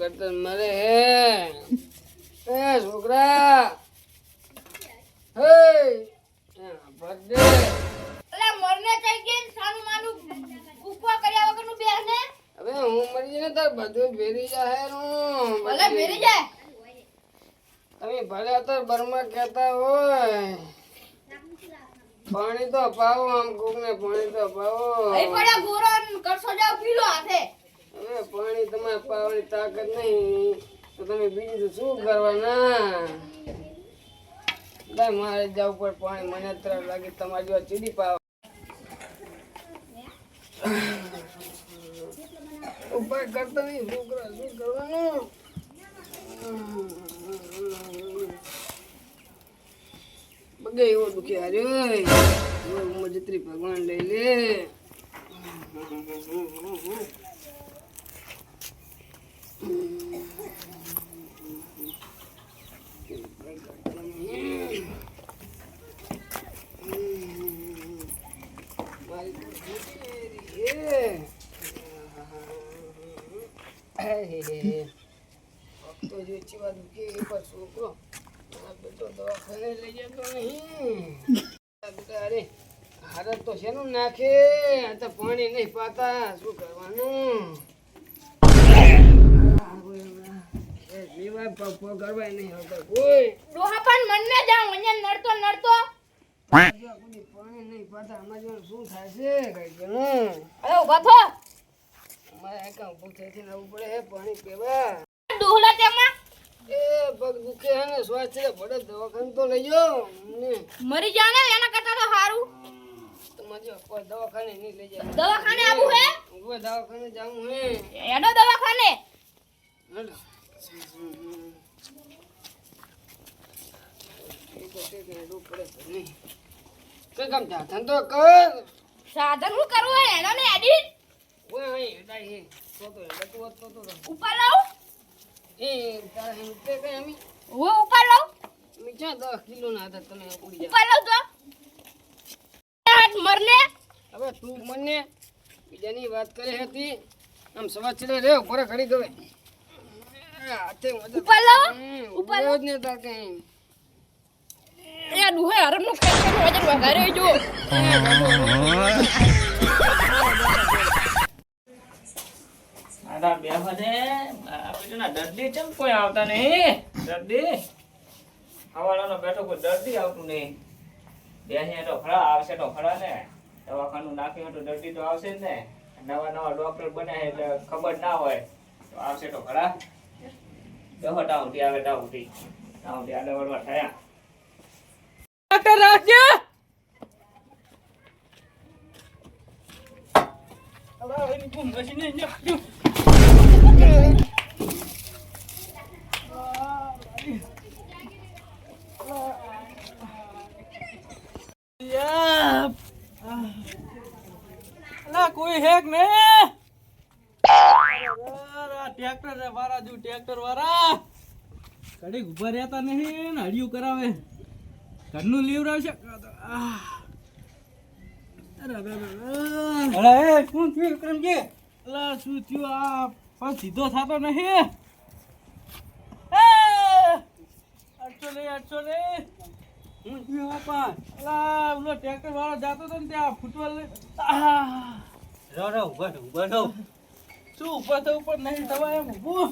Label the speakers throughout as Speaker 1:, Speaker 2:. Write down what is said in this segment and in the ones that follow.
Speaker 1: કરતા મરે હે એ છોકરા હે બર્થડે
Speaker 2: અલા મરને થઈ ગઈ સાનું માનું ઉપવા કર્યા વગરનું બેહને
Speaker 1: હવે હું મરી જઈને તાર બધું ભેરી જાય નું
Speaker 2: ભલે ભેરી જાય
Speaker 1: તમે ભલે અત્યારે બરમાં કહેતા હોય પાણી તો પાવો આમ કોકને પાણી તો પાવો
Speaker 2: અહીં પડ્યા ગોરન કરશો જાવ પીલો હાથે
Speaker 1: હવે પાણી તમારે પાવાની તાકાત નહીં તો તમે બીજું તો શું કરવાના મારે જવું પડે પાણી મને તરફ લાગે તમારી જો ચીડી પાવ ઉપાય કરતા નહીં છોકરા શું કરવાનું બગે એવો દુખે હાર્યો જત્રી ભગવાન લઈ લે તો જો ચીવા દુખે એ પર છોકરો બેટો દવાખાને લઈ જતો નહીં અરે હારત તો શેનું નાખે આ તો પાણી નહીં પાતા શું કરવાનું ગરવાય નહીં હોતા કોઈ
Speaker 2: ડોહા પણ મનને જાવ અહીંયા નડતો
Speaker 1: પાણી નહીં પાતા આમાં જો શું થાય છે કઈ ગયું
Speaker 2: અરે ઉભા થો
Speaker 1: અમારે એકા ઉભું થઈને આવવું પડે હે પાણી પીવા
Speaker 2: ડોહલા તેમાં
Speaker 1: એ પગ દુખે હે ને શ્વાસ છે ભડે દવાખાને તો લઈ જાઓ
Speaker 2: મરી જાને એના કરતા તો સારું
Speaker 1: તમારે કોઈ દવાખાને નહીં લઈ જાય
Speaker 2: દવાખાને આવું હે
Speaker 1: કોઈ દવાખાને જાવું હે
Speaker 2: એનો દવાખાને
Speaker 1: હેલો કઈ કામ જા ધંધો કર
Speaker 2: સાધન હું કરવું હે એનો ને એડિટ
Speaker 1: ઓય ઓય ડાઈ હે તો હેડતું હોત તો
Speaker 2: ઉપર લાવ
Speaker 1: એ તારા હે ઉતે કઈ અમી
Speaker 2: હું ઉપર લાવ
Speaker 1: મીઠા 10 કિલો ના હતા તમે ઉડી જા
Speaker 2: ઉપર લાવ તો હાથ મરને
Speaker 1: હવે તું મને બીજાની વાત કરે હતી આમ સવા ચડે રે ઉપર ઘડી ગવે હાથે
Speaker 2: ઉપર લાવ
Speaker 1: ઉપર લાવ ને તાર કઈ
Speaker 2: એ દુહે હરમ નું કેમ વજન વધારે જો
Speaker 3: આડા બેહને આપીના દર્દી કેમ કોઈ આવતા નહીં દર્દી હવાલાનો બેઠો કોઈ દર્દી આવતું નહીં બેહે તો ખરા આવશે તો ખરા ને દવાખાનું નાખ્યું તો દર્દી તો આવશે જ ને નવા ડોક્ટર બન્યા એટલે ખબર ના હોય તો આવશે તો ખરા દેહો ટાઉટી આવે ટાઉટી આડે વળવા થયા ડોક્ટર રાખજો હવે એની કોમ મશીને નાખ્યું કોઈ હેક ને ટ્રેક્ટર વાળા જો ટ્રેક્ટર વાળા કડી ઉભા રહેતા નહીં ને હડિયું કરાવે ઘરનું લીવડાવશે શું થયું કરમજી અલા શું થયું આ પણ સીધો થતો નહીં 800 લે હું થયું પણ અલા ઓલો ટ્રેક્ટર વાળો જાતો તો ને ત્યાં ફૂટવાલ ઉભા થો શું ઉભા થવું પણ નહીં થવાય એમ ઊભું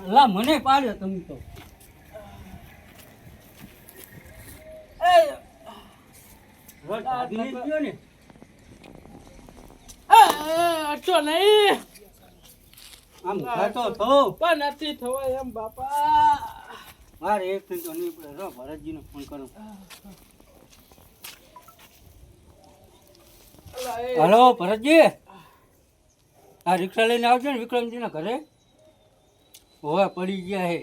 Speaker 3: અલા મને પાડ્યો તમે તો અચ્છો નહીં આમ ખાતો થો પણ નથી થવાય એમ બાપા મારે એક તો નહીં પડે ભરતજીને ફોન કરું હલો ભરતજી આ રિક્ષા લઈને આવજો ને વિક્રમજી ના ઘરે હવે પડી ગયા હે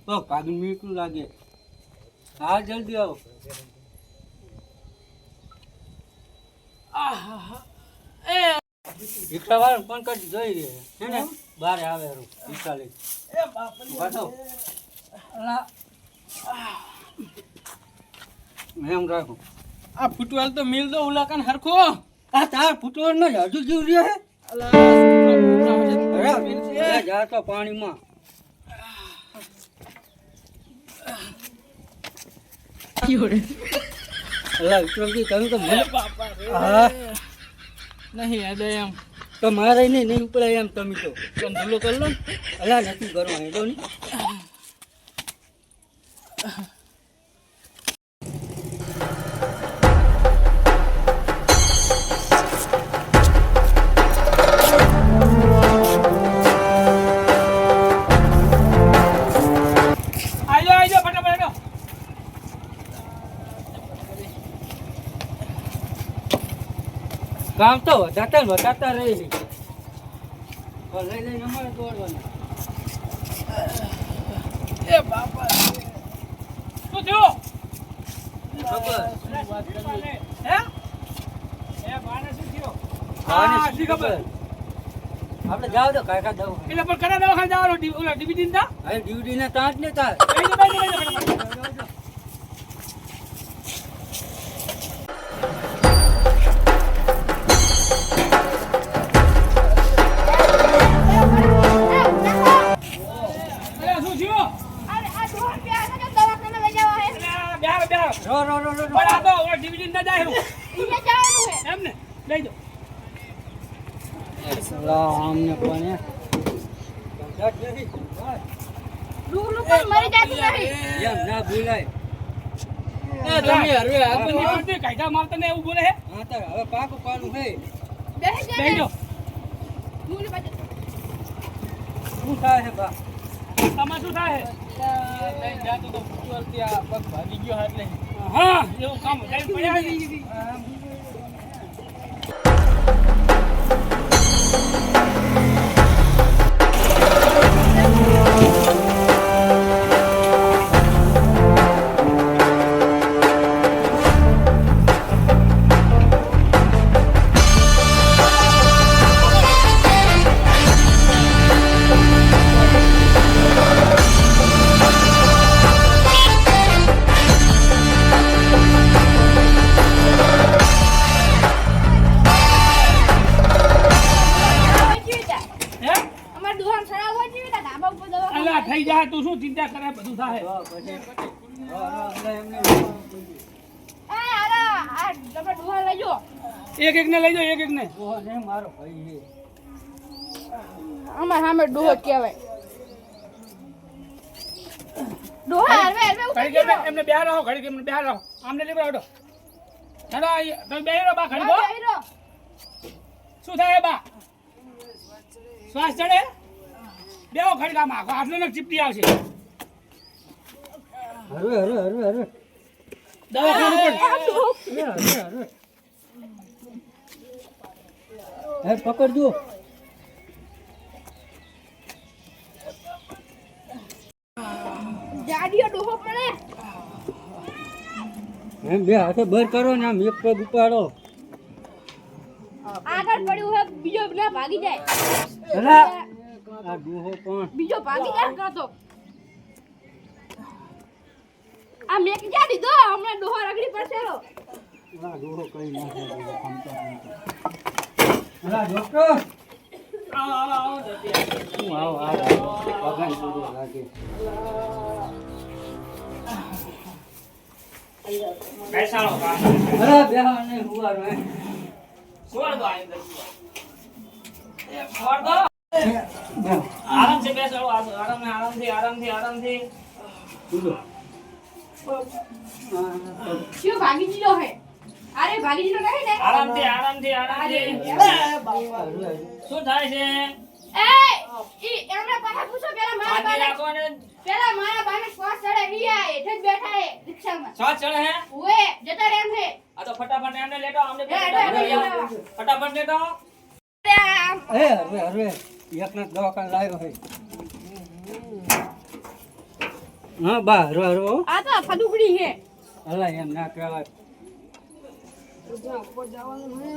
Speaker 3: તો ભાગી મીઠું લાગે હા જલ્દી આવો રિક્ષા વાળા ફોન કરી જોઈ છે ને બારે આવે રિક્ષા લઈ એમ રાખો આ ફૂટવાલ તો મિલ દો ઉલાકન હરખો આ તાર ફૂટવાલ નો હજુ જીવ રહ્યો હે
Speaker 4: આટલા પાણીમાં અલા વિક્રમજી તમે તો મને હા
Speaker 1: નહીં હેડે એમ
Speaker 4: તો મારે નહીં ઉપડાય એમ તમે તો ધંધો કરી લો ને અલા નથી કરવા હેડો નહીં
Speaker 1: આજો ફટાફટ હેડો
Speaker 4: કામ તો વધારતા રહી લઈ લઈને અમારે દોડવાનું
Speaker 1: એ બાપા શું થયું
Speaker 4: ખબર
Speaker 1: હે એ બાને શું થયું
Speaker 4: આને
Speaker 1: હા
Speaker 4: શું
Speaker 1: શી ખબર
Speaker 4: આપણે જાવ તો કાકા દવ
Speaker 1: એટલે પણ કના દવાખાને જવાનો ઓલા ડીવીડી ના
Speaker 4: હવે ડ્યુટી ના તાંજ ને તાર
Speaker 1: શું થયું
Speaker 2: અરે આ ડોહા પ્યાર છે દવાખાને લઈ જવા હે
Speaker 4: રો
Speaker 1: પણ આ તો ઓલા ડીવીડી ના જાય હું
Speaker 2: ઈને જવાનું હે
Speaker 1: એમ ને લઈ જાઓ
Speaker 4: સલામ ને કોને
Speaker 2: ડૂલું પણ મરી જાતું નહીં
Speaker 4: એમ ના ભૂલાય
Speaker 1: તમે હરવે આપણને કાયદા મારતા ને એવું બોલે હે
Speaker 4: હા તાર હવે પાકું પાનું હે
Speaker 2: બેહી જા
Speaker 1: લઈ જાઓ
Speaker 2: ડૂલું બાજુ
Speaker 4: શું થાય છે બા
Speaker 1: તમાર શું થાય
Speaker 4: લઈ જાતો તો ત્યાં પગ ભાગી ગયો એટલે
Speaker 1: હા એવું કામ જાય પડ્યા છે. હે
Speaker 2: અમાર દુહાન ખરાબ હોય છે ધાબા ઉપર દવા
Speaker 1: અલા થઈ જાય તું શું ચિંતા કરે બધું થાય
Speaker 2: એ અરે આ તમે દુહાન લઈ જો
Speaker 1: એક ને લઈ જાઓ એક ને
Speaker 4: મારો ભાઈ છે
Speaker 2: અમાર સામે દુહો કહેવાય દુહા હરવે
Speaker 1: ઘડી કે એમને બેહાર રહો ઘડી કે એમને બેહાર રહો આમને લેવા આવડો હેડો તમે બેહી રહો બા ઘડી બો શું થાય બા શ્વાસ ચડે બેહો ઘડી કામ આખો આટલો ને ચીપટી આવશે
Speaker 4: હરવે
Speaker 1: દવાખાનું પણ
Speaker 4: હે પકડજો
Speaker 2: જાડીઓ દુહો પડે
Speaker 4: એમ બે હાથે બર કરો ને આમ એક પગ ઉપાડો
Speaker 2: આગળ પડ્યું હે બીજો ના ભાગી જાય
Speaker 4: અલા આ ડોહો પણ
Speaker 2: બીજો ભાગી જાય કાતો આ મેક જા દીધો હમણાં ડોહો રગડી પડશેલો
Speaker 4: આ ડોહો કઈ ના થાય અલા ડોક્ટર
Speaker 1: આવો
Speaker 4: હું આવો ભગવાન પૂરો લાગે
Speaker 3: બેસાડો કામ
Speaker 4: અરે બેહા ને હુવારો હે
Speaker 3: છોડ દો આઈ છોડ દો આરામથી બેસાડો આરામથી
Speaker 2: શું ભાગી દીધો હે અરે ભાગી દીધો નહીં ને
Speaker 3: આરામથી શું થાય છે
Speaker 2: એ ઈ એમને પાછા પૂછો પેલા મારા
Speaker 3: શાંતિ
Speaker 2: બાને
Speaker 3: રાખો ને
Speaker 2: પેલા મારા બાને શ્વાસ ચડે ઈ આ હેઠ જ બેઠા હે રિક્ષામાં
Speaker 3: શ્વાસ ચડે હે
Speaker 2: ઓએ જતા રેમ હે
Speaker 3: આ તો ફટાફટ એમને લેટો અમને
Speaker 2: લે.
Speaker 3: ફટાફટ લેટો
Speaker 4: હે હરવે એકના દવાખાને લાવ્યો હે હા બા હરવો
Speaker 2: આ તો ફદુકડી હે
Speaker 4: અલા એમ ના કહેવાય
Speaker 1: ઉપર જવાનું હે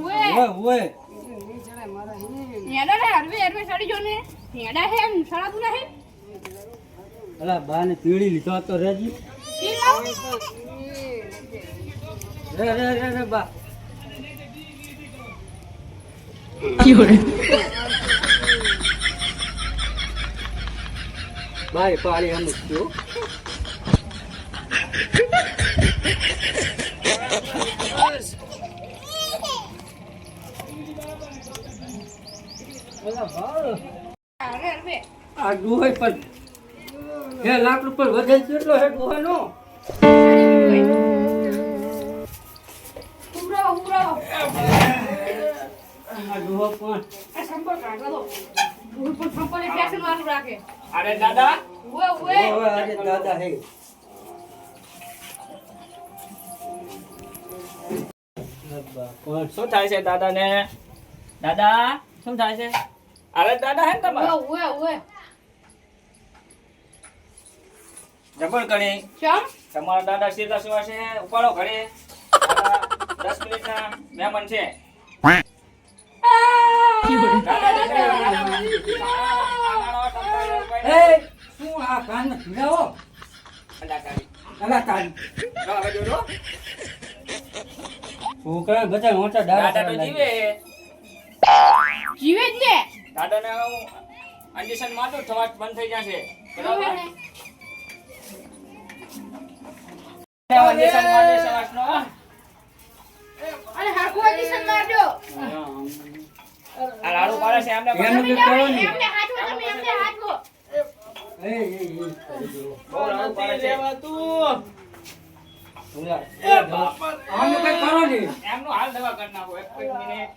Speaker 2: ઓએ
Speaker 4: ઓય
Speaker 1: નહીં ચડે મારા હે
Speaker 2: હેડા રે હરવે સડી જો ને હેડા હે સડાતું નહીં
Speaker 4: અલા બા ને પીળી લીધો તો રેજી
Speaker 2: ઈ લાવ
Speaker 4: રે બા બાય પાડી એમ જ થયું.
Speaker 1: ઓલા ભાવ
Speaker 2: અરે અરે
Speaker 4: આ ડોહાઈ પણ 2 લાખ રૂપિયા વધે કેટલો હે ડોહાનો?
Speaker 2: ઉભરાવો
Speaker 4: આ ડોહો પણ
Speaker 2: આ સંપર્ક રાખો તો ભૂલ પણ સંપર્ક ફેશન વાળું રાખે
Speaker 3: અરે દાદા
Speaker 2: ઉવે ઉવે
Speaker 4: ઓય આજે દાદા હે. પણ
Speaker 3: શું થાય છે દાદાને? દાદા શું થાય છે? અરે દાદા હે ને તમારા
Speaker 2: ઉવે ઉવે
Speaker 3: જબર કરી
Speaker 2: ચમ
Speaker 3: તમારા દાદા સીધા સુવા છે ઉપાડો ઘરે 10 મિનિટના મહેમાન છે
Speaker 4: એ શું આ કાન ભીડાવો? અલા તારી છોકરા બધા મોટા
Speaker 3: દાદા
Speaker 4: દાદા
Speaker 3: તો જીવે
Speaker 2: જીવે જ ને
Speaker 3: દાદાને હું ઇન્જેક્શન મારું થવા બંધ થઈ જશે બરાબર ઇન્જેક્શન મારને સવાસનો
Speaker 2: અને હાકુ ઓડિશન મારજો
Speaker 3: આ લાડુ પાડે છે એમને
Speaker 4: એમ
Speaker 2: તમે
Speaker 4: કે
Speaker 2: જાઓ
Speaker 4: કરો
Speaker 2: ને,
Speaker 4: ને.
Speaker 2: એમને હાચવો તમે એમને હાચવો
Speaker 4: એ
Speaker 3: બહુ લાડુ પાડે છે
Speaker 4: આને કઈ કરો ને.
Speaker 3: એમનું હાલ દવા કરી નાખો એક મિનિટ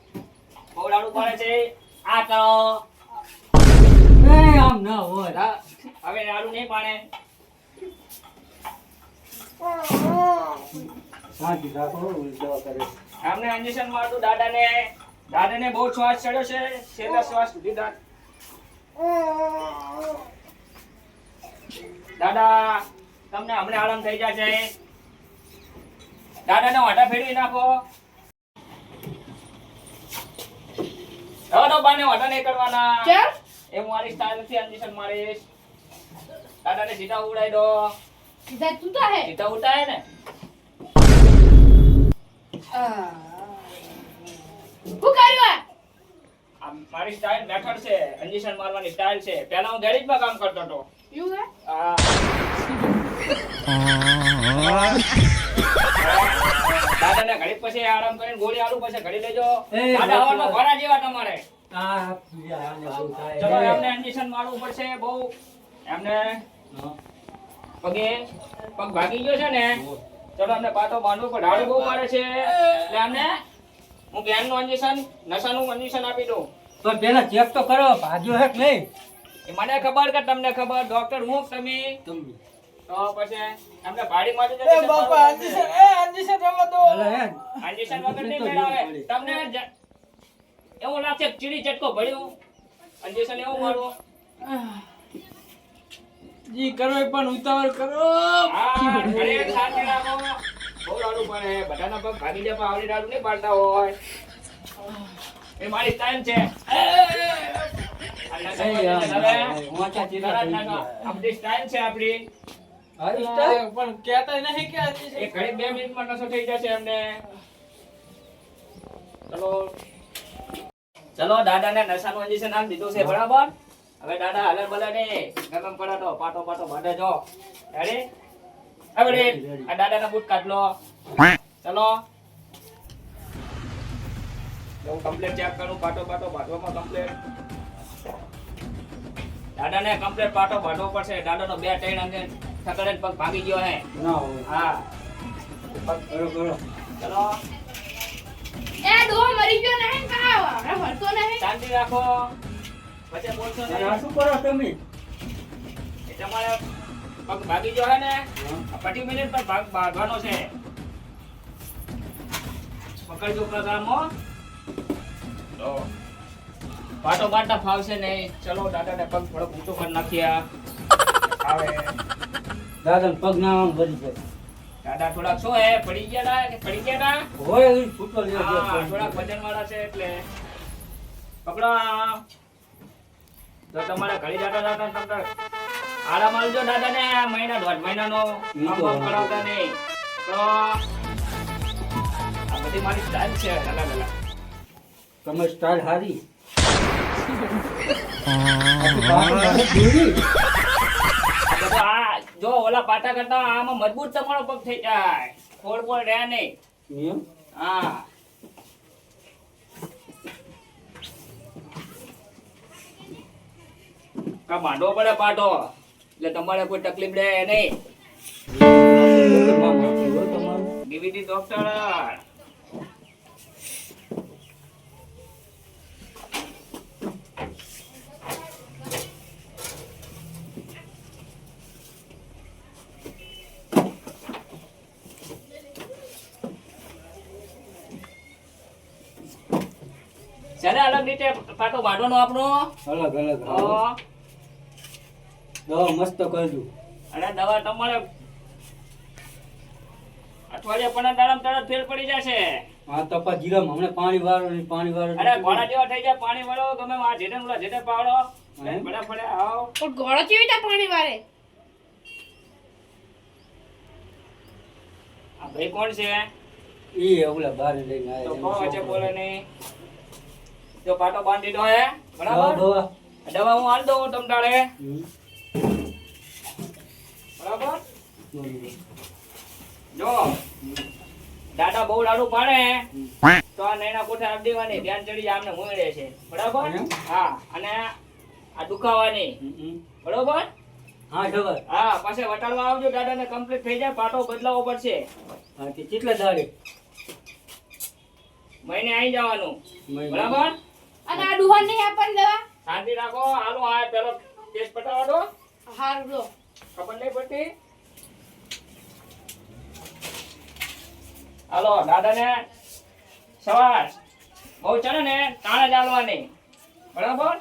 Speaker 3: બહુ લાડુ પાડે છે આ કરો
Speaker 4: એ આમ ના હોય.
Speaker 3: હવે લાડુ નહીં પાડે
Speaker 4: શાંતિ રાખો દવા કરે.
Speaker 3: આમને ઇન્જેક્શન મારતું દાદાને બહુ શ્વાસ ચડ્યો છે છેલ્લા શ્વાસ સુધી દાદા તમને હમણાં આરામ થઈ જશે દાદાને વાટા ફેરવી નાખો હવે તો બાને વાટા નહીં કરવાના
Speaker 2: ચમ
Speaker 3: એ હું મારી સ્ટાઇલ થી ઇન્જેક્શન મારીશ દાદાને સીધા ઉડાઈ દો
Speaker 2: સીધા તૂટા હે
Speaker 3: સીધા ઉડાય ને
Speaker 2: હું કર્યું
Speaker 3: આ મારી સ્ટાઇલ મેથડ છે ઇન્જેક્શન મારવાની સ્ટાઇલ છે પહેલા હું ગેરેજમાં કામ કરતો હતો
Speaker 2: યુ હે
Speaker 3: આ દાદાને ઘડી પછી આરામ કરીને ગોળી આલુ પછી ઘડી લેજો
Speaker 4: એ
Speaker 3: દાદા હવારમાં ઘોડા જેવા તમારે
Speaker 4: આ પૂજા આને બહુ થાય.
Speaker 3: ચલો એમને ઇન્જેક્શન મારવું પડશે બહુ એમને પગે પગ ભાગી ગયો છે ને ચલો એમને પાટો બાંધવું પણ ઢાળું બહુ મારે છે એટલે એમને હું જ્ઞાનનું ઇન્જેક્શન નશાનું ઇન્જેક્શન આપી દઉં
Speaker 4: પણ પેલા ચેક તો કરો ભાગ્યો હે કે નહીં.
Speaker 3: એ મને ખબર કે તમને ખબર ડોક્ટર હું કે તમે તો પછી એમને ભાડી મારી
Speaker 1: એ બાપા અંજીસન રમવા દો.
Speaker 4: અલા હે
Speaker 3: ઇન્જેક્શન વગર નહીં મેળાવે તમને એવું લાગશે કે ચીડી ચટકો ભર્યું ઇન્જેક્શન એવું મારું
Speaker 1: જી કરો એ પણ ઉતાવળ કરો.
Speaker 3: હા ઘરે શાંતિ રાખો બહુ લાડુ પડે બધાના પગ ભાગી જાય પણ આવડી લાડુ નહીં પાડતા હોય એ મારી સ્ટાઇલ છે
Speaker 4: વાંચા ચીરા થઈ ગયા.
Speaker 3: આપણી સ્ટાઇલ છે આપણી
Speaker 4: હારી સ્ટાઈલ?
Speaker 1: પણ કહેતા નહીં કે અંજીસન
Speaker 3: એ ઘડી 2 મિનિટમાં નશો થઈ જશે એમને ચલો દાદાને નશાનું ઇન્જેક્શન આપી દીધું છે બરાબર હવે દાદા હાલે ભલે નહીં ગરમ પડે તો પાટો બાંધે જો રેડી હવે આ દાદાના બૂટ કાઢ લો ચલો હું કમ્પ્લીટ ચેક કરું પાટો બાંધવામાં કમ્પ્લીટ દાદાને કમ્પ્લીટ પાટો બાંધવો પડશે દાદાનો 2-3 અંગે થકડે પગ ભાગી ગયો હે
Speaker 4: ના હોય.
Speaker 3: હા
Speaker 4: કરો કરો.
Speaker 3: ચલો
Speaker 2: એ ડો મરી ગયો નહીં કા હવે ભરતો નહીં
Speaker 3: શાંતિ રાખો પછી બોલશો
Speaker 4: અને આ
Speaker 3: નહીં
Speaker 4: શું કરો તમે?
Speaker 3: એ તમારે પગ ભાગી ગયો હે ને આ 20 મિનિટ પર ભાગ ભાગવાનો છે પકડજો પ્રોગ્રામો તો પાટો બાટા ફાવશે નહીં ચલો દાદાને પગ થોડો ઊંચો કરી નાખ્યા આવે
Speaker 4: દાદાને પગ ના આમ ભરી જાય.
Speaker 3: દાદા થોડાક શું હે પડી ગયા ના
Speaker 4: હોય એ છૂટો લેજો.
Speaker 3: હા થોડાક વજન વાળા છે એટલે પકડો તો તમારે ઘડી જતા તમને આરામ આલજો દાદાને મહિના 1.5 મહિનાનો કામ કરાવતા નહીં તો આ બધી મારી સ્ટાઇલ છે દાદા
Speaker 4: તમે સ્ટાઇલ હારી. આ તો પાટો બાંધે દોરી.
Speaker 3: ઓલા પાટા કરતા આમાં મજબૂત તમારો પગ થઈ જાય, ખોડ બોળ રહે નહીં.
Speaker 4: એમ?
Speaker 3: હા કા માંડવો પડે પાટો, એટલે તમારે કોઈ તકલીફ રહે નહીં.
Speaker 4: તમારું
Speaker 3: ડીવીડી ડોક્ટર. ચાલે અલગ રીતે પાટો બાંધવાનો આપણો.
Speaker 4: અલગ અલગ
Speaker 3: હા.
Speaker 4: દવા મસ્ત કરજો.
Speaker 3: અને દવા તમારે અઠવાડિયા 15 દાડામાં તરત ફેર પડી જશે.
Speaker 4: આ તપા જીરામાં હમણાં પાણી વાળો ને પાણી વાળો.
Speaker 3: અરે ઘોડા જેવા થઈ જાય, પાણી વાળો ગમે આ જેટે ઓલા જેટે પાડો ફટાફટ આવો.
Speaker 2: પણ ગોળો કેવી રીતે પાણી વારે?
Speaker 3: આ ભાઈ કોણ છે?
Speaker 4: ઈ ઓલા બાર લઈને
Speaker 3: તો
Speaker 4: આયા.
Speaker 3: કોણ વચ્ચે બોલે નહીં? જો પાટો બાંધી દીધો હે બરાબર.
Speaker 4: દવા.
Speaker 3: દવા હું આલ દઉં તમ તારે
Speaker 4: હમ.
Speaker 3: બરાબર.
Speaker 4: બરોબર.
Speaker 3: જો દાદા બહુ લાડુ પાડે તો આ નૈના કોઠે આપી દેવાની, ધ્યાન ચડી જાય આમને મુંગળે છે બરાબર.
Speaker 4: એમ?
Speaker 3: હા અને આ દુખાવાની
Speaker 4: હમ.
Speaker 3: બરોબર.
Speaker 4: હા ખબર.
Speaker 3: હા પાછે વટાડવા આવજો, દાદાને કમ્પ્લીટ થઈ જાય, પાટો બદલાવવો પડશે.
Speaker 4: હા તે કેટલા દાડે?
Speaker 3: મહિને આવી જવાનું
Speaker 4: મહિને.
Speaker 3: બરાબર.
Speaker 2: અને આ ડુહર નહીં આપણને દવા?
Speaker 3: શાંતિ રાખો. હાલો આ પેલો કેસ પટાવો દો.
Speaker 2: હારું લો.
Speaker 3: ખબર નહીં પડતી. હાલો દાદાને સવાસ બહુ ચડે ને તાણે ચાલવાની બરાબર.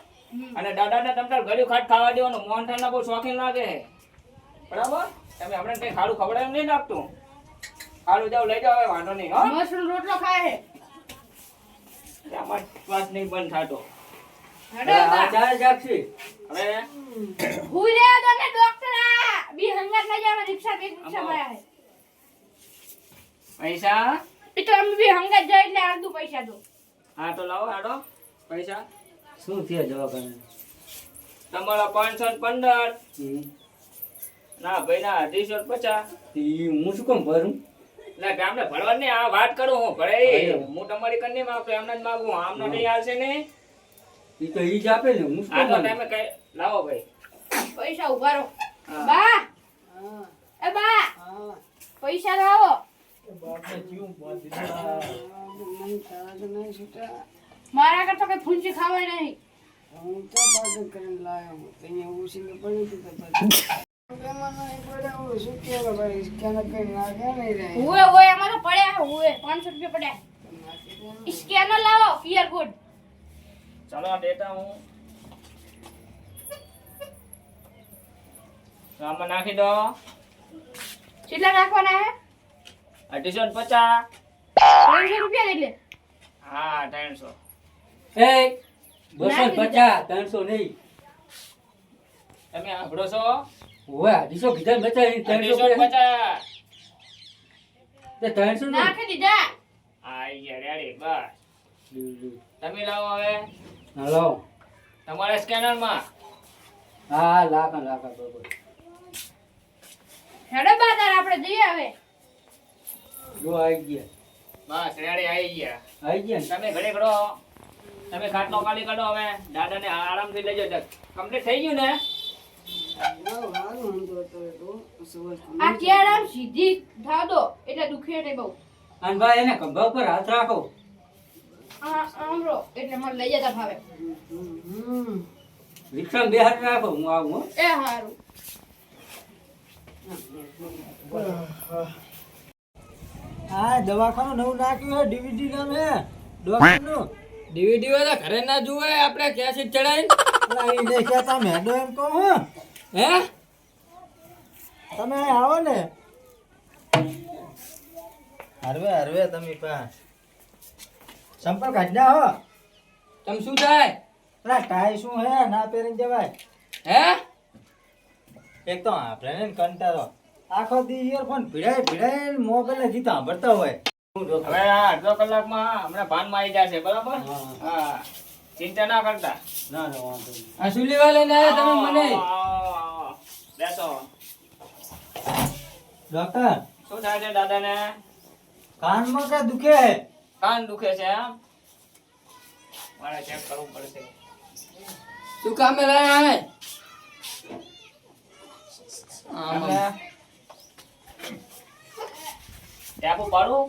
Speaker 3: અને દાદાને તમતાર ગળ્યું ખાટ ખાવા દેવાનું. મોહનથાળના બહુ શોખીન લાગે છે બરાબર. તમે હમણાં કઈ ખાડું ખવડાવ એમ નહીં લાગતું. ખાડું જાવ લઈ જાવ, હવે વાંધો નહીં. હો
Speaker 2: મસરૂમ રોટલો ખાય છે.
Speaker 3: આમાં શ્વાસ નહીં બંધ થતો.
Speaker 2: હેડો
Speaker 4: આ
Speaker 2: બા.
Speaker 4: ચારે જાગશે.
Speaker 3: હવે
Speaker 2: હુઈ રહ્યા તો ને ડોક્ટર આ બી હંગાત લઈ જવા રિક્ષા બે રિક્ષા મળ્યા છે.
Speaker 3: પૈસા
Speaker 2: એ તો અમે બી હંગાત જાય એટલે અડધું પૈસા દો.
Speaker 3: હા તો લાવો હાડો પૈસા.
Speaker 4: શું થયા દવાખાને?
Speaker 3: તમારા 515
Speaker 4: હમ.
Speaker 3: ના ભાઈ ના 250.
Speaker 4: ઈ હું શું કામ ભરું?
Speaker 3: ના ગામને ભરવા નહીં, આ વાત કરું હું ભરે. હું તમારી કન્ને માગતો એમને જ માગું, આમનો નહીં આવશે ને.
Speaker 4: ઈ તો ઈ જ આપે ને, હું શું
Speaker 3: આ તો
Speaker 4: કામ
Speaker 3: ટાઈમે કઈ લાવો ભાઈ.
Speaker 2: પૈસા ઉભા રહો.
Speaker 3: હા.
Speaker 2: બા
Speaker 1: હા
Speaker 2: એ બા
Speaker 1: હા
Speaker 2: પૈસા લાવો.
Speaker 1: બાપા જીવ બાંધી નહીં તારા તો નહીં છૂટા.
Speaker 2: મારા કરતા કઈ ફૂંચી ખાવાય નહીં.
Speaker 1: હું તો પાછળ કરીને લાવ્યો હું તો અહીંયા ઉછીને પડી હતી તો પછી એમાં નહીં પડે હું શું કહેવાય ભાઈ સ્કેનર કરી નાખે નહીં રહે
Speaker 2: હુએ હુએ એમાં તો પડ્યા છે હુએ 500 રૂપિયા પડ્યા. સ્કેનર લાવો QR કોડ.
Speaker 3: ચાલો આ ડેટા હું આમાં નાખી દો.
Speaker 2: કેટલા નાખવાના છે?
Speaker 3: 250.
Speaker 2: 300 રૂપિયા એટલે
Speaker 3: હા 300.
Speaker 4: એ 250 300 નહીં.
Speaker 3: તમે સાંભળો છો?
Speaker 4: ઓય 250 કીધા બચાવી 300
Speaker 3: 250.
Speaker 4: તે 300 નો.
Speaker 2: નાખી દીધા.
Speaker 3: આઈ ગયા રેડી બસ. તમે લાવો હવે
Speaker 4: હાલો.
Speaker 3: તમારા સ્કેનર માં.
Speaker 4: હા લાખા બરોબર.
Speaker 2: હેડો બા તાર આપણે જઈએ હવે.
Speaker 4: જો આવી ગયા.
Speaker 3: બસ રેડી આવી ગયા.
Speaker 4: આવી ગયા ને?
Speaker 3: તમે ઘરે ઘડો, તમે ખાટલો ખાલી કાઢો. હવે દાદાને આરામથી લેજો. કમ્પ્લીટ થઈ ગયું ને?
Speaker 1: સારું સમજો તો સવાલ
Speaker 2: આ કેળામ સીધી થાવ દો એટલે દુખે નહીં બહુ.
Speaker 4: અને ભાઈ એને ખંભા ઉપર હાથ રાખો.
Speaker 2: આમરો એટલે મને લઈ જતા ભાવે.
Speaker 4: રિક્ષામાં બે હાથ રાખો, હું આવું હો.
Speaker 2: એ હારું.
Speaker 5: હા દવાખાનું નવું નાખ્યું હે ડીવીડી નામ હે ડોક્ટરનું.
Speaker 4: ડીવીડી વાળા ઘરે ના જુએ, આપણે કેસેટ ચડાવી.
Speaker 5: અલા, ઈ નહીં કહેતા મેડો એમ કહું હું.
Speaker 4: હે
Speaker 5: તમે અહીં આવો ને હરવે હરવે તમે પા સંપર્ક કાઢના હો.
Speaker 4: તમ શું થાય?
Speaker 5: અલા ટાઈ શું હે ના પહેરીને જવાય.
Speaker 4: હે
Speaker 5: એક તો આપણે ને કંટાળો આખો દી ઇયરફોન ભીડાય મોબાઈલ જીતા સાંભળતા હોય.
Speaker 3: હવે આ અડધો કલાકમાં હમણાં ભાનમાં આવી જશે બરાબર. હા ચિંતા ના કરતા.
Speaker 5: ના વાંધો નહીં.
Speaker 4: આ શું લેવા લઈને આવ્યા તમે મને?
Speaker 3: આવો. બેસો.
Speaker 5: ડોક્ટર
Speaker 3: શું થાય છે દાદાને?
Speaker 5: કાનમાં કે દુખે?
Speaker 3: કાન દુખે છે એમ? મારે ચેક કરવું પડશે.
Speaker 1: શું કામે રહ્યા હે?
Speaker 3: આપણે ટેપુ પાડું?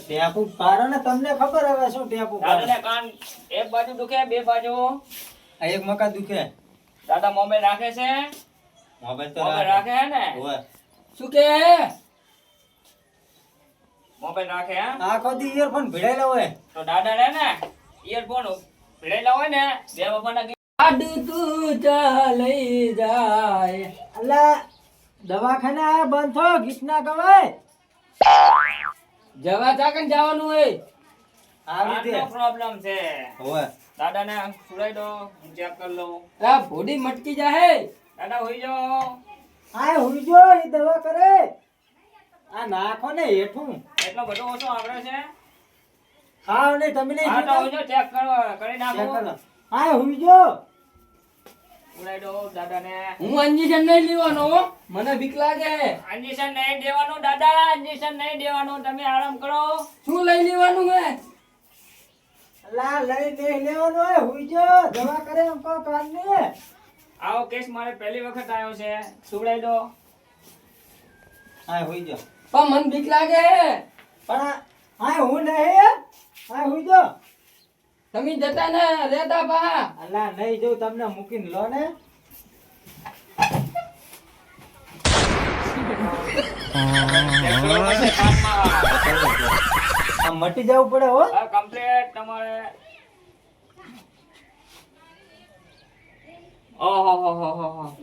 Speaker 5: ટેપુ પાડો ને, તમને ખબર હવે શું ટેપુ પાડો.
Speaker 3: દાદાને કાન એક બાજુ દુખે, બે બાજુ?
Speaker 5: આ એક મકા દુખે.
Speaker 3: દાદા મોબાઈલ રાખે છે?
Speaker 5: મોબાઈલ તો
Speaker 3: મોબાઈલ
Speaker 5: રાખે.
Speaker 3: રાખે હે ને?
Speaker 5: ઓવે.
Speaker 1: શું કે
Speaker 3: મોબાઈલ રાખે હે?
Speaker 5: આખો દી ઇયરફોન ભીડાયેલા હોય.
Speaker 3: તો દાદા રે ને ઇયરફોન ભેળેલા હોય ને બે બાપાના
Speaker 1: આડું તું ચાલી જાય.
Speaker 5: અલા દવાખાને આ બંધ થો, ગીત ના ગવાય.
Speaker 1: જવા ચાકન જવાનું હોય.
Speaker 5: આવી રીતે.
Speaker 3: પ્રોબ્લેમ છે.
Speaker 5: ઓવે.
Speaker 3: દાદાને સુરાઈ દો, હું ચેક કરી લઉં.
Speaker 1: આ ભોડી મટકી જાહે.
Speaker 3: દાદા હોઈ જાઓ.
Speaker 5: આ હુઈ જો, ઈ દવા કરે. આ નાખો ને હેઠું.
Speaker 3: એટલો બધો ઓછો આવડે છે?
Speaker 5: ખાવ નહીં, તમે નહીં
Speaker 3: હા તો
Speaker 5: જોતા?
Speaker 3: હોઈ જાઓ, ચેક કરો, કરી
Speaker 5: ચેક
Speaker 3: નાખો.
Speaker 5: કરો. આ હુઈ જો.
Speaker 3: સુરાઈ દો દાદાને.
Speaker 1: હું ઇન્જેક્શન નહીં લેવાનો હો. મને બીક લાગે.
Speaker 3: ઇન્જેક્શન નહીં દેવાનું દાદા, ઇન્જેક્શન નહીં દેવાનું, તમે આરામ કરો.
Speaker 1: શું લઈ લેવાનું હે?
Speaker 5: અલા લઈ નહીં લેવાનું હોય, હુઈ જો. દવા કરે એમ કહો કાનને.
Speaker 3: આવો કેસ મારે પહેલી વખત આવ્યો છે. સુરાઈ દો.
Speaker 5: આ હુઈ જો.
Speaker 1: પણ મને બીક લાગે.
Speaker 5: પણ આ હું નહીં. આ હુઈ જો.
Speaker 1: તમે જતા ને રહેતા પા.
Speaker 5: અલા નહીં જો, તમને મૂકીને લો ને.
Speaker 3: ચેક કરવું પડશે કાનમાં.
Speaker 5: આ મટી જવું પડે હો.
Speaker 3: હા કમ્પ્લીટ તમારે. ઓહો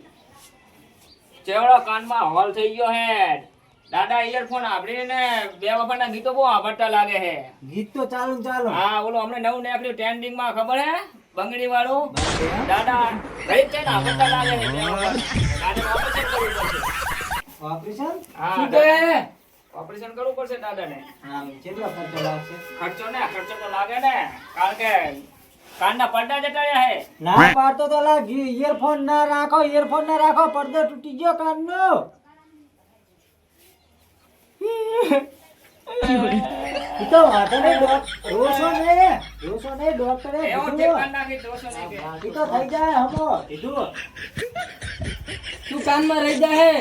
Speaker 3: ચેવડો કાનમાં હોલ થઈ ગયો હે. દાદા ઇયરફોન આપડીને બે વખતના ગીતો બહુ સાંભળતા લાગે હે.
Speaker 5: ગીત તો ચાલુ ને ચાલુ.
Speaker 3: હા ઓલું હમણાં નવું નીકળ્યું ટ્રેન્ડિંગ માં ખબર હે બંગડી વાળું. દાદા કઈ છે ને સાંભળતા લાગે હે બે વખત. દાદાને ઓપરેશન કરવું પડશે.
Speaker 5: ઓપરેશન?
Speaker 3: હા
Speaker 1: શું કે?
Speaker 3: ઓપરેશન કરવું પડશે દાદાને.
Speaker 5: આમ કેટલો ખર્ચો લાગશે?
Speaker 3: ખર્ચો તો લાગે ને, કારણ કે કાનના પડદા જતા રહ્યા હે.
Speaker 5: ના પાડતો તો લાગી. ઇયરફોન ના રાખો, ઇયરફોન ના રાખો, પડદો તૂટી ગયો કાનનો. ઈ તો વાંધો નહીં, રોશો નહીં, ડોક્ટરે
Speaker 3: એવો
Speaker 5: કીધું.
Speaker 3: ટેપ કાન નાખી દોશો નહીં કે.
Speaker 5: ઈ તો થઈ જાય હમો કીધું.
Speaker 1: તું કાનમાં રહી જાહે.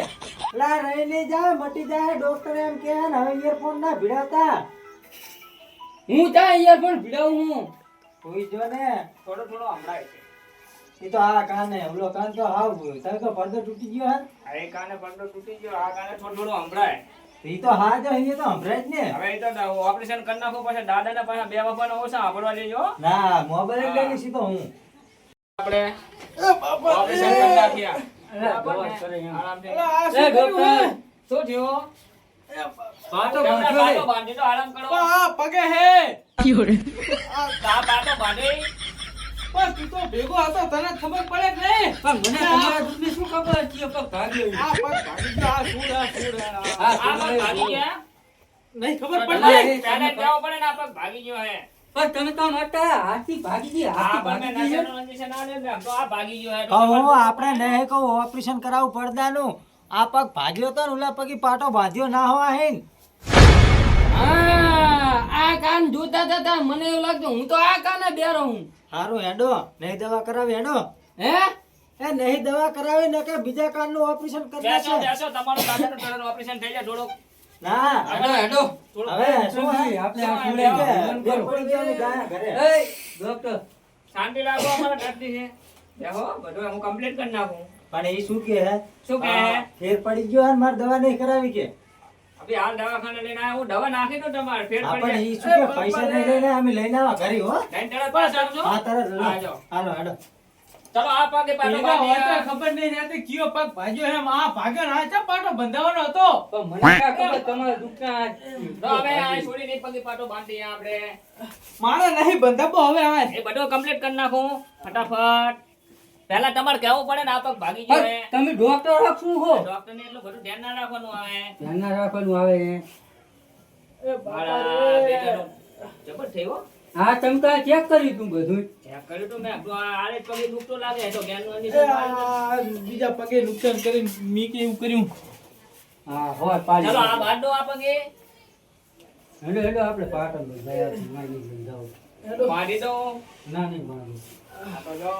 Speaker 5: લા રહી નહીં જાય, મટી જાય. ડોક્ટરે એમ કહે ને, હવે ઇયરફોન ના ભીડાવતા.
Speaker 1: હું ત્યાં ઇયરફોન ભીડાવું હું.
Speaker 5: હોઈ જો ને.
Speaker 3: થોડો હમણાં છે.
Speaker 5: ઈ તો આ કાને, ઓલો કાન તો હાવ તારે તો પડદો તૂટી ગયો હે.
Speaker 3: આ એક કાને પડદો તૂટી ગયો, આ કાને થોડું હમણાં.
Speaker 5: ઈ તો હા જો, અહીંયા તો સંભળાય જ ને.
Speaker 3: હવે એ તો ઓપરેશન કરી નાખવું પડશે. દાદાને પાછા બે વખત ઓછા સાંભળવા દેજો.
Speaker 5: ના મોબાઈલ લઈ લઈશ તો હું.
Speaker 3: આપણે ઓપરેશન કરી નાખ્યા. આરામથી.
Speaker 1: એ ડોક્ટર.
Speaker 3: શું થયું?
Speaker 1: પાટો
Speaker 3: તમને
Speaker 1: બાંધ્યો
Speaker 3: પાટો
Speaker 1: હે.
Speaker 3: બાંધી દો, આરામ કરો.
Speaker 1: પગે હે.
Speaker 3: આ પાટો બાંધી.
Speaker 1: પણ તું તો ભેગો હતો, તને ખબર પડે કે નહીં? પણ મને તમારા દૂધની શું ખબર હતી? પગ ભાગ્યો. આ પગ ભાગી ગયો. આ શું
Speaker 3: આ પગ ભાગી ગયા?
Speaker 1: નહીં ખબર
Speaker 3: પહેલા
Speaker 1: પડે.
Speaker 3: પહેલા જવું પડે ને, આ પગ ભાગી ગયો હે.
Speaker 1: પણ તમે તો મોટા હાથી ભાગી ગઈ.
Speaker 3: આ
Speaker 1: હાથી
Speaker 3: બંને
Speaker 1: ભાગી ગઈ.
Speaker 3: નશાનું injection આલે ને, તો આ ભાગી ગયો હે.
Speaker 5: કહું આપણે નહીં કહું ઓપરેશન કરાવવું પડદાનું. આ પગ ભાગ્યો તો ને ઓલા પગી પાટો બાંધ્યો ના હોવા હે ને.
Speaker 1: હા, આ કાન જોતા હતા મને એવું લાગતું હું તો આ કાને બેરો હું.
Speaker 5: હારું હેડો, નહીં દવા કરાવી હેડો.
Speaker 1: હે?
Speaker 5: એ નહીં દવા કરાવી ને કે બીજા કાનનું ઓપરેશન કરી
Speaker 3: બેસો
Speaker 5: નાખે.
Speaker 3: બેસો, તમારું દાદાનું તરત ઓપરેશન થઈ જાય થોડુંક.
Speaker 5: ના
Speaker 1: હેડો હેડો.
Speaker 5: હવે શું હે?
Speaker 1: આપણે આ
Speaker 3: શું
Speaker 1: સુલે
Speaker 3: હે?
Speaker 1: ભગવાન
Speaker 5: બે
Speaker 1: કરો.
Speaker 5: પડી ગયા ને ગયા ઘરે.
Speaker 1: એ ડોક્ટર
Speaker 3: શાંતિ રાખો, અમારા દર્દી છે. બેહો, બધું હું કમ્પ્લીટ કરી નાખું.
Speaker 5: પણ એ શું કે હે?
Speaker 3: શું કહે?
Speaker 5: ફેર પડી ગયો હે ને મારે દવા નહીં કરાવી કે.
Speaker 3: અભી હાલ દવાખાને લઈને આવ્યો, હું દવા નાખી દઉં તમારે, ફેર પડી
Speaker 5: આપણે
Speaker 3: જાય.
Speaker 5: ઈ શું કે પૈસા નહીં લઈને અમે લઈને આવા ઘરે હો.
Speaker 3: લઈને તરત પાછા આવજો.
Speaker 5: હા તરત લો.
Speaker 3: આવજો.
Speaker 5: હાલો હેડો.
Speaker 3: ચલો આ પગે પાટો
Speaker 1: એના હોય તો
Speaker 3: બાંધી.
Speaker 1: ખબર નહીં રહેતી કયો પગ ભાગ્યો એમ આ ભાગ્યો ને આ ચા પાટો બંધાવાનો હતો. પણ મને ક્યાં ખબર તમારા દુખના
Speaker 3: તો હવે આ છોડીને પગે પાટો બાંધીએ આપણે.
Speaker 1: મારે નહીં બંધાવો હવે આ.
Speaker 3: એ બધું કમ્પ્લીટ કરી નાખું ફટાફટ. પહેલા તમારે કહેવું પડે ને, આ પગ ભાગી ગયો હે.
Speaker 1: તમે ડોક્ટર રાખશું હો.
Speaker 3: ડોક્ટરને એટલું બધું ધ્યાન ના રાખવાનું આવે.
Speaker 1: ધ્યાન ના રાખવાનું આવે.
Speaker 3: મારા બેટાનું જબર થયો.
Speaker 1: હા તમે તો ચેક કર્યું તું બધું.
Speaker 3: ચેક કર્યું તું મેં. આરે પગે દુખતો લાગે તો જ્ઞાનનું injection મારી દો.
Speaker 1: બીજા પગે નુકસાન કરીને મી કે એવું કર્યું.
Speaker 4: હા હોય પાડી
Speaker 3: ચલો આ બાડો આ પગે
Speaker 4: હેડો હેડો આપણે પાટણ ગયા છીએ માની લઈને જાઓ
Speaker 3: મારી દો
Speaker 4: ના નહીં મારું
Speaker 3: આ તો જો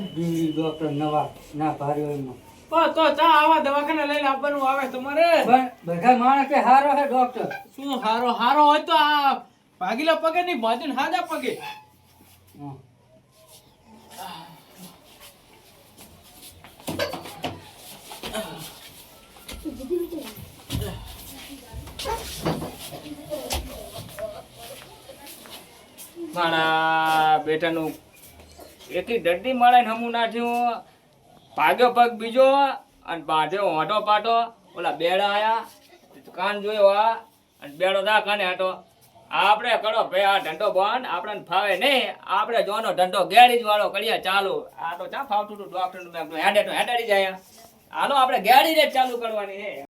Speaker 4: બીજી ડોક્ટર નવા ના ભારે એમાં
Speaker 6: તો ચા આવા દવાખાને લઈને આવવાનું આવે તમારે
Speaker 4: બધા માણસ કે હારો હે ડોક્ટર
Speaker 6: શું હારો હારો હોય તો આ ભાગીલા પગે નહીં ભાજીને હાજા પગે
Speaker 4: હા.
Speaker 3: મારા બેટાનું એટલી દર્દી મળે ને હમું નાખ્યું ભાગ્યો પગ બીજો અને બાંધ્યો હોટો પાટો ઓલા બેડા આયા કાન જોયો આ અને બેડો દા કાને હાટો આપણે કરો ભાઈ આ ધંધો બંધ આપણને ફાવે નહીં આપણે જોનો ધંધો ગેરેજ વાળો કરીએ ચાલુ આ તો ચા ફાવતું હતું ડોક્ટર નું હેડે તો હેડાડી જાય હાલો આપણે ગેરેજ જ ચાલુ કરવાની છે